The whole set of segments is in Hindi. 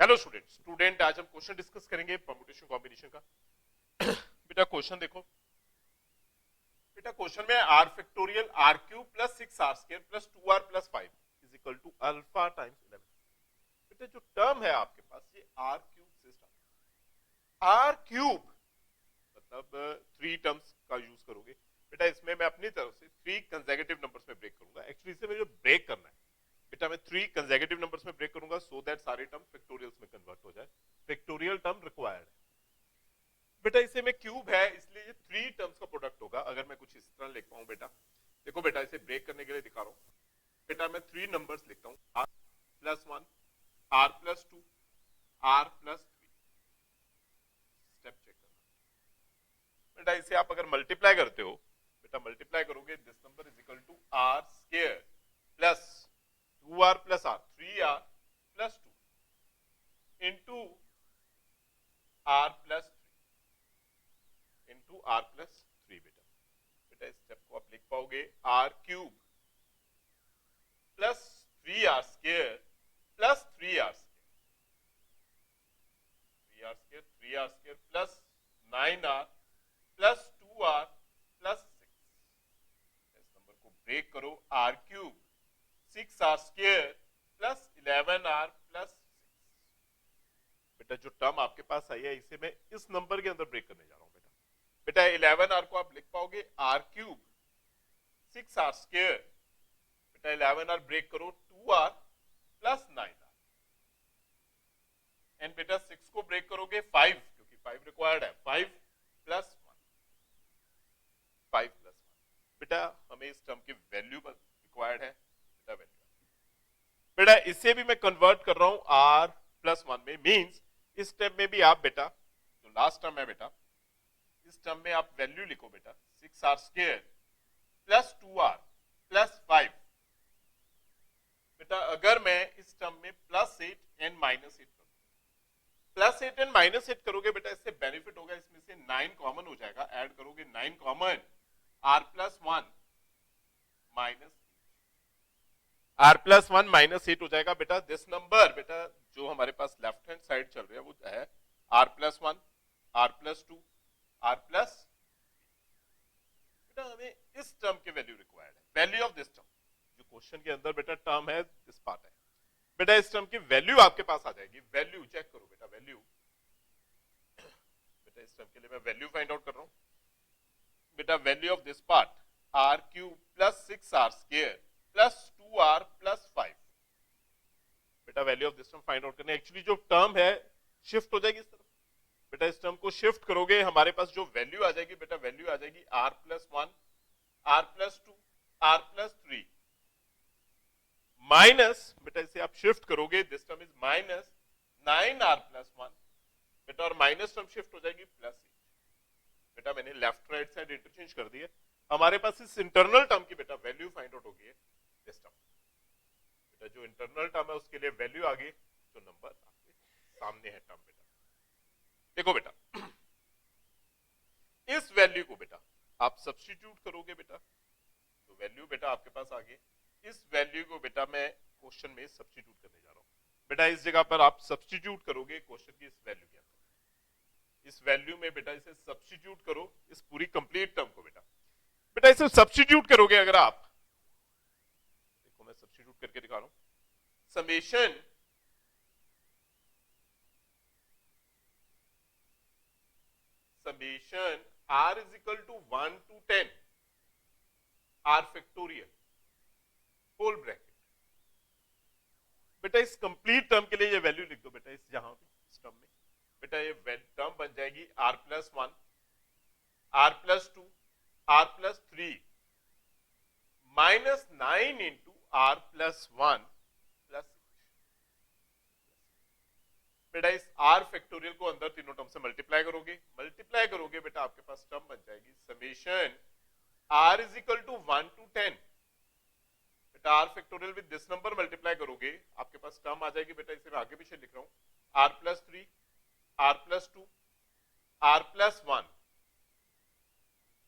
हेलो स्टूडेंट आज हम क्वेश्चन डिस्कस करेंगे परम्यूटेशन कॉम्बिनेशन का। बेटा क्वेश्चन देखो। बेटा क्वेश्चन में r factorial r cube plus 6 r square plus 2 r plus 5 is equal to alpha times 11। बेटा जो टर्म है आपके पास ये आर क्यूब से स्टार्ट, आर क्यूब मतलब 3 टर्म्स का यूज करोगे। बेटा इसमें मैं अपनी तरफ से 3 कंसेक्यूटिव नंबर्स में ब्रेक करूंगा। एक्चुअली इसे मुझे ब्रेक करना है बेटा, मैं 3 कंसेक्यूटिव नंबर्स में ब्रेक करूंगा सो दैट सारे टर्म फैक्टोरियल्स में कन्वर्ट हो जाए। फैक्टोरियल टर्म रिक्वायर्ड है बेटा। इसे में क्यूब है इसलिए ये 3 टर्म्स का प्रोडक्ट होगा। अगर मैं कुछ इस तरह लिखता हूं बेटा, देखो बेटा इसे ब्रेक करने के लिए दिखा रहा हूं बेटा। मैं 3 नंबर्स लिखता हूं, r plus 1, r plus 2, r plus 3। Step check करना बेटा। इसे आप अगर मल्टीप्लाई करते हो बेटा, मल्टीप्लाई करोगे this number is equal to r square plus 2r plus r 3r plus 2 into r plus 3 into r plus 3। बेटा बेटा इस स्टेप को आप लिख पाओगे r cube plus 3r square plus 3r square 3r square plus 9r plus 2r plus 6। इस नंबर को ब्रेक करो, r cube 6r square plus 11r plus 6। बेटा जो टर्म आपके पास आई है इसे मैं इस नंबर के अंदर ब्रेक करने जा रहा हूं बेटा। बेटा 11r को आप लिख पाओगे आर क्यूब 6r स्क्वायर, बेटा 11r ब्रेक करो 2r प्लस 9r, एंड बेटा 6 को ब्रेक करोगे 5 क्योंकि 5 रिक्वायर्ड है, 5 प्लस 1, 5 प्लस 1। बेटा हमें इस टर्म की वैल्यू रिक्वायर्ड है बेटा, वैल्यू बेटा इसे भी मैं कन्वर्ट कर रहा हूं r प्लस 1 में। मींस इस स्टेप में भी आप बेटा जो लास्ट टर्म है बेटा, इस टर्म में आप वैल्यू लिखो बेटा 6r square plus 2r plus 5। बेटा अगर मैं इस टर्म में प्लस 8 एंड माइनस 8 करूं, प्लस 8 एंड माइनस 8 करोगे बेटा, इससे बेनिफिट होगा, इसमें से 9 कॉमन हो जाएगा। ऐड करोगे 9 common, r plus 1 minus r plus 1 minus 8 हो जाएगा। बेटा दिस नंबर बेटा जो हमारे पास लेफ्ट हैंड साइड चल रहा है वो है r plus 1, r plus 2, r plus. बेटा हमें इस टर्म की वैल्यू रिक्वायर्ड है, वैल्यू ऑफ दिस टर्म जो क्वेश्चन के अंदर बेटा टर्म है, दिस पार्ट है बेटा। इस टर्म की वैल्यू आपके पास आ जाएगी। वैल्यू चेक करो बेटा, वैल्यू बेटा इस टर्म के लिए मैं वैल्यू फाइंड आउट कर रहा हूं बेटा। Value of this part r cube plus 6r square plus 2r plus 5। बेटा value of this term find out करने, एक्चुअली जो टर्म है शिफ्ट हो जाएगी इस तरफ बेटा। इस टर्म को शिफ्ट करोगे हमारे पास जो वैल्यू आ जाएगी बेटा, वैल्यू आ जाएगी r plus 1, r plus 2, r plus 3 minus बेटा इसे आप शिफ्ट करोगे, this term is minus 9r plus 1 बेटा, और माइनस टर्म शिफ्ट हो जाएगी प्लस 8। बेटा मैंने लेफ्ट राइट साइड इंटरचेंज कर दी है। हमारे पास इस इंटरनल टर्म की बेटा वैल्यू फाइंड आउट होगी दिस टर्म बेटा। जो इंटरनल टर्म है उसके लिए वैल्यू आ गई, तो नंबर आपके सामने है टर्म बेटा। देखो बेटा इस वैल्यू को बेटा आप सब्स्टिट्यूट करोगे बेटा, तो वैल्यू बेटा आपके पास आ गई। इस वैल्यू को बेटा मैं क्वेश्चन में सब्स्टिट्यूट करने जा रहा हूं बेटा। इस जगह पर आप सब्स्टिट्यूट करोगे क्वेश्चन की इस वैल्यू के अंदर। इस वैल्यू में बेटा इसे सब्स्टिट्यूट करो, इस पूरी कंप्लीट टर्म को बेटा। बेटा इसे सब्स्टिट्यूट करोगे अगर आप, देखो मैं सब्स्टिट्यूट करके दिखा रहा हूं। Summation summation r is equal to 1 to 10 r factorial whole bracket. बेटा इस कंप्लीट टर्म के लिए ये वैल्यू लिख दो बेटा, इस जहां भी इस टर्म में बेटा ये टर्म बन जाएगी r plus 1, r plus 2, r plus 3 minus 9 into r plus 1 plus 6। बेटा इस r फैक्टोरियल को अंदर तीनों टर्म से मल्टीप्लाई करोगे बेटा आपके पास टर्म बन जाएगी summation r is equal to 1 to 10 बेटा। r factorial with this number multiply करोगे आपके पास टर्म आ जाएगी बेटा। इसे मैं आगे पीछे लिख रहा हूं, r plus 3, r plus 2, r plus 1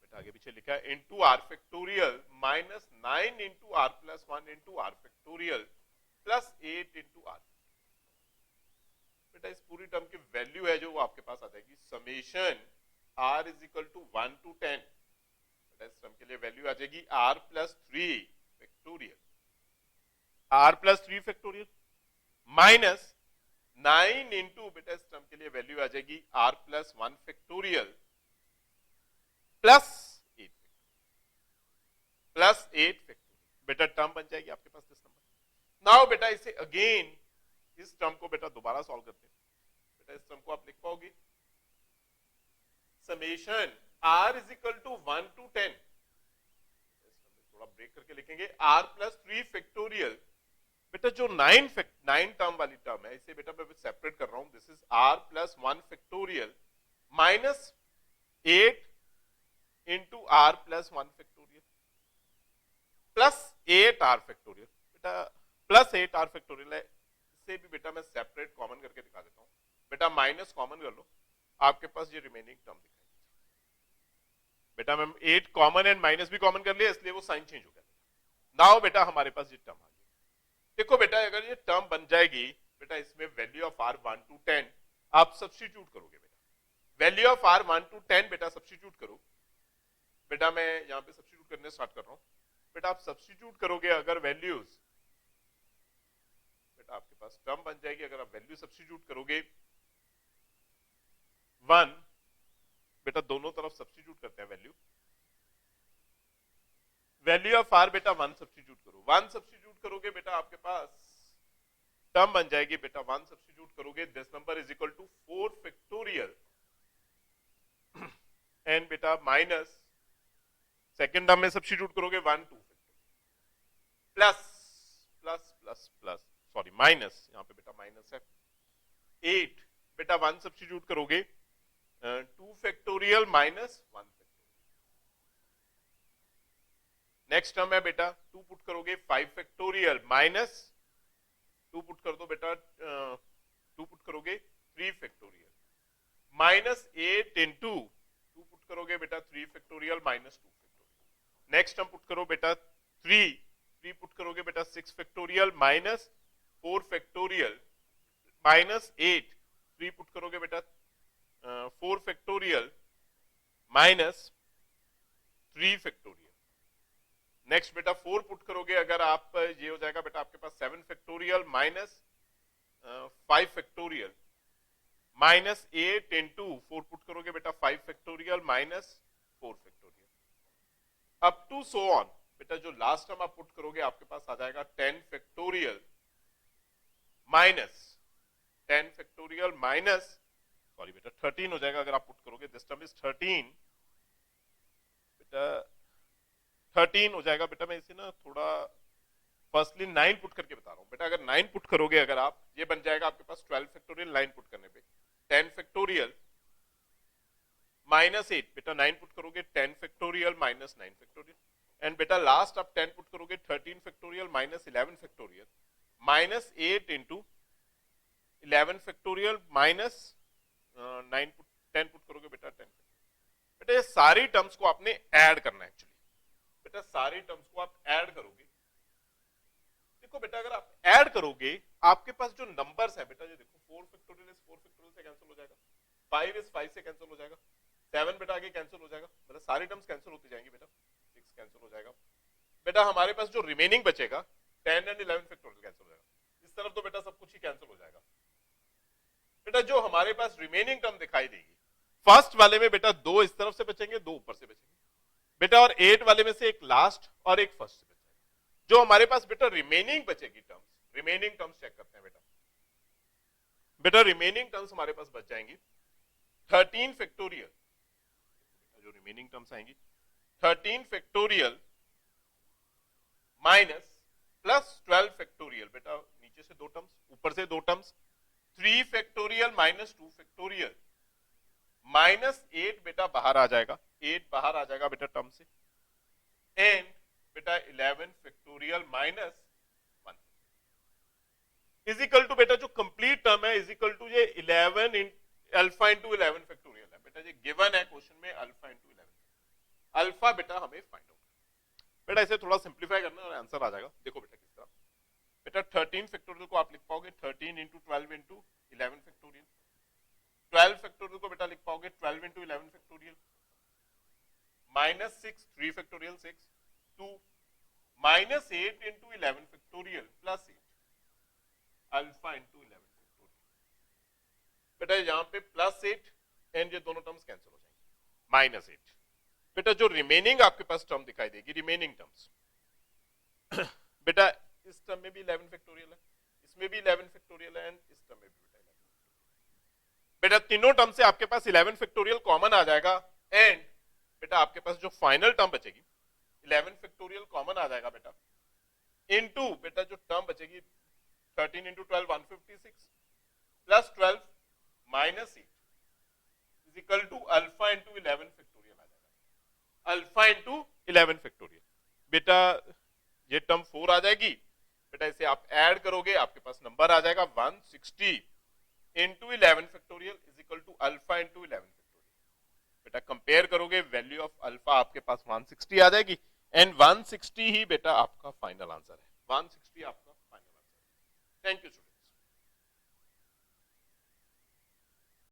बेटा आगे पीछे लिखा है into r factorial minus 9 into r plus 1 into r factorial plus 8 into r। बेटा इस पूरी टर्म की वैल्यू है जो वो आपके पास आ जाएगी summation r is equal to 1 to 10, बेटा इस टर्म के लिए वैल्यू आ जाएगी r plus 3 factorial, r plus 3 factorial minus 9 into, बेटा इस टर्म के लिए वैल्यू आ जाएगी r plus 1 factorial plus 8 factorial, बेटा टर्म बन जाएगी आपके पास दिस नंबर। नाउ बेटा इसे अगेन इस टर्म को बेटा दोबारा सॉल्व करते हैं। बेटा इस टर्म को आप लिख पाओगे summation r is equal to 1 to 10, थोड़ा ब्रेक करके लिखेंगे r प्लस 3 फैक्टोरियल, बेटा जो 9 टर्म वाली टर्म है इसे बेटा मैं सेपरेट कर रहा हूं, this is r plus 1 factorial minus 8 into r plus 1 factorial plus 8r factorial, बेटा प्लस 8r फैक्टोरियल है, इसे भी बेटा मैं सेपरेट कॉमन करके दिखा देता हूं। बेटा माइनस कॉमन कर लो, आपके पास ये रिमेनिंग टर्म दिखाई, बेटा मैं 8 कॉमन एंड माइनस भी कॉमन कर लिया इसलिए वो साइन चेंज हो गया। नाउ बेटा हमारे पास ये टर्म आ गई, देखो बेटा अगर ये टर्म बन जाएगी बेटा इसमें वैल्यू ऑफ r 1 to 10 आप सब्स्टिट्यूट करोगे, बेटा वैल्यू ऑफ r 1 to 10 बेटा सब्स्टिट्यूट करो, बेटा मैं यहां पे सब्स्टिट्यूट करने स्टार्ट कर रहा हूं, बेटा आप सब्स्टिट्यूट करोगे अगर वैल्यूज, बेटा आपके पास टर्म बन जाएगी, अगर आप वैल्यू सब्स्टिट्यूट करोगे 1, बेटा दोनों तरफ सब्स्टिट्यूट करते हैं वैल्यू ऑफ r बेटा 1 सब्स्टिट्यूट करो, 1 सब्स्टिट्यूट करोगे बेटा आपके पास टर्म बन जाएगी, बेटा 1 सब्स्टिट्यूट करोगे this number is equal to 4 factorial and बेटा माइनस सेकेंड टर्म में सब्स्टिट्यूट करोगे 1 2 plus plus plus plus sorry minus, यहां पे बेटा माइनस है 8, बेटा 1 सब्स्टिट्यूट करोगे 2 factorial minus 1 factorial, next term है बेटा 2 पुट करोगे 5 फैक्टोरियल माइनस 2 पुट कर दो बेटा 2 पुट करोगे 3 फैक्टोरियल माइनस 8 इंटू 2 पुट करोगे बेटा 3 factorial minus 2 factorial, next term put करो बेटा 3 पुट करोगे बेटा 6 factorial minus 4 factorial minus 8, 3 put करोगे बेटा 4 फैक्टोरियल माइनस 3 फैक्टोरियल, नेक्स्ट बेटा 4 पुट करोगे अगर आप ये हो जाएगा बेटा आपके पास 7 factorial minus 5 factorial minus 8 into 4 put करोगे बेटा 5 factorial minus 4 factorial up to so on, बेटा जो लास्ट टर्म आप पुट करोगे आपके पास आ जाएगा 10 factorial minus 10 factorial minus sorry बेटा 13 हो जाएगा अगर आप पुट करोगे, दिस टर्म इज 13, बेटा 13 हो जाएगा, बेटा मैं इसे ना थोड़ा फर्स्टली 9 पुट करके बता रहा हूं, बेटा अगर 9 पुट करोगे अगर आप ये बन जाएगा आपके पास 12 फैक्टोरियल 9 पुट करने पे 10 फैक्टोरियल माइनस 8, बेटा 9 पुट करोगे 10 फैक्टोरियल माइनस 9 फैक्टोरियल एंड बेटा लास्ट आप 10 पुट करोगे 13 factorial minus 11 factorial minus 8 into 11 factorial minus 9 put 10 put करोगे बेटा 10, बेटा ये सारी टर्म्स को आपने ऐड करना है एक्चुअली, बेटा सारी टर्म्स को आप ऐड करोगे, देखो बेटा अगर आप ऐड करोगे आपके पास जो नंबर्स है बेटा ये देखो 4 फैक्टोरियल इस 4 फैक्टोरियल से कैंसिल हो जाएगा, 5 इस 5 से कैंसिल हो जाएगा, 7 बेटा आगे कैंसिल हो जाएगा, मतलब सारी टर्म्स कैंसिल होती जाएंगी बेटा, 6 कैंसिल हो जाएगा, बेटा हमारे पास जो रिमेनिंग बचेगा 10 एंड 11 फैक्टोरियल कैंसिल हो जाएगा, इस तरफ तो बेटा सब कुछ ही कैंसिल हो जाएगा, बेटा जो हमारे पास रिमेनिंग टर्म दिखाई देगी फर्स्ट वाले में बेटा 2 इस तरफ से बचेंगे 2 ऊपर से बचेंगे बेटा, और 8 वाले में से एक लास्ट और एक फर्स्ट से बचेगा, जो हमारे पास बेटा रिमेनिंग बचेगी टर्म्स, रिमेनिंग टर्म्स चेक करते हैं बेटा, बेटा रिमेनिंग टर्म्स हमारे पास बच जाएंगी 13 फैक्टोरियल, जो रिमेनिंग टर्म्स आएंगी 13 फैक्टोरियल माइनस प्लस 12 फैक्टोरियल, बेटा नीचे से 2 टर्म्स ऊपर से 2 terms 3 factorial minus 2 factorial minus 8 बेटा बाहर आ जाएगा, 8 बाहर आ जाएगा बेटा टर्म से एंड बेटा 11 factorial minus 1 is equal to बेटा जो कंप्लीट टर्म है इज इक्वल टू ये 11 अल्फा इंटू 11 फैक्टोरियल है, बेटा ये गिवन है क्वेश्चन में अल्फा इंटू 11, अल्फा बेटा हमें फाइंड आउट, बेटा इसे थोड़ा सिंप्लीफाई करना और आंसर आ जाएगा, देखो बेटा किस तरह, बेटा 13 फैक्टोरियल को आप लिख पाओगे 13 इंटू 12 इंटू 11 फैक्टोरियल। 12 फैक्टोरियल को बेटा लिख पाओगे 12 into 11 factorial, minus 6 3 factorial 6 2 minus 8 into 11 factorial plus 8 alpha into 11 factorial. बेटा यहां पे प्लस 8 एंड ये दोनों टर्म्स कैंसिल हो जाएंगे, माइनस 8। बेटा जो रिमेनिंग आपके पास टर्म दिखाई देगी, रिमेनिंग टर्म्स बेटा इस टर्म में भी 11 फैक्टोरियल है, इसमें भी 11 फैक्टोरियल है एंड इस टर्म में भी बेटा 11 फैक्टोरियल। बेटा तीनों टर्म से आपके पास 11 फैक्टोरियल कॉमन आ जाएगा एंड बेटा आपके पास जो फाइनल टर्म बचेगी 11 फैक्टोरियल कॉमन आ जाएगा बेटा, इनटू बेटा जो टर्म बचेगी 13 into 12 156 plus 12 minus 8 is equal to alpha into 11 factorial आ जाएगा, अल्फा इंटू 11 फैक्टोरियल। बेटा ये टर्म 4 आ जाएगी, बेटा इसे आप ऐड करोगे आपके पास नंबर आ जाएगा 160 into 11 factorial is equal to alpha into 11 factorial. बेटा कंपेयर करोगे वैल्यू ऑफ अल्फा आपके पास 160 आ जाएगी एंड 160 ही बेटा आपका फाइनल आंसर है, 160 आपका फाइनल आंसर है। Thank you student.